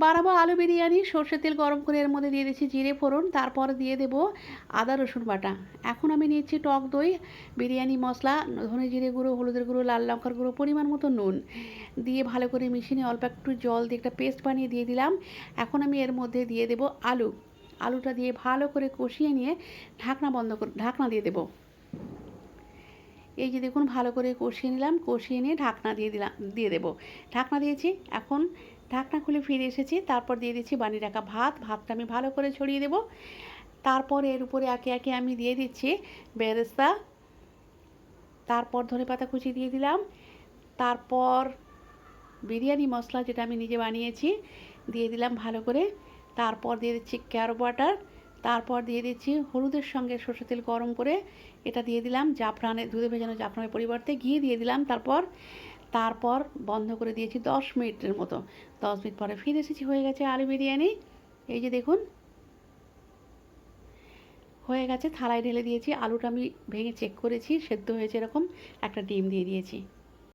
বানাবো আলু বিরিয়ানি। সর্ষের তেল গরম করে এর মধ্যে দিয়ে দিচ্ছি জিরে ফোড়ন, তারপর দিয়ে দেব আদা রসুন বাটা। এখন আমি নিচ্ছি টক দই, বিরিয়ানি মশলা, ধনে জিরে গুঁড়ো, হলুদের গুঁড়ো, লাল লঙ্কার গুঁড়ো, পরিমাণ মতো নুন দিয়ে ভালো করে মিশিয়ে নিয়ে অল্প একটু জল দিয়ে একটা পেস্ট বানিয়ে দিয়ে দিলাম। এখন আমি এর মধ্যে দিয়ে দেব আলুটা দিয়ে ভালো করে কষিয়ে নিয়ে ঢাকনা দিয়ে দেবো। এই যে দেখুন ভালো করে কষিয়ে নিলাম, কষিয়ে নিয়ে ঢাকনা দিয়ে দেবো। ঢাকনা দিয়েছি। এখন ঢাকনা খুলে ফিরে এসেছি, তারপর দিয়ে দিচ্ছি বানিয়ে রাখা ভাতটা আমি ভালো করে ছড়িয়ে দেবো। তারপর এর উপরে একে একে আমি দিয়ে দিচ্ছি বেরেস্তা, তারপর ধনেপাতা কুচি দিয়ে দিলাম, তারপর বিরিয়ানি মশলা যেটা আমি নিজে বানিয়েছি দিয়ে দিলাম ভালো করে, তারপর দিয়ে দিচ্ছি ক্যারো বাটার, তারপর দিয়ে দিচ্ছি হলুদের সঙ্গে সরষের তেল গরম করে এটা দিয়ে দিলাম, দুধে ভেজানো জাফরানের পরিবর্তে ঘি দিয়ে দিলাম। তারপর বন্ধ করে দিয়েছি 10 মিনিটের মতো। 10 মিনিট পরে ফিরে এসেছি, হয়ে গেছে আলু বিরিয়ানি। এই যে দেখুন হয়ে গেছে, থালায় ঢেলে দিয়েছি। আলুটা আমি ভেঙে চেক করেছি, সেদ্ধ হয়েছে এরকম। একটা ডিম দিয়ে দিয়েছি।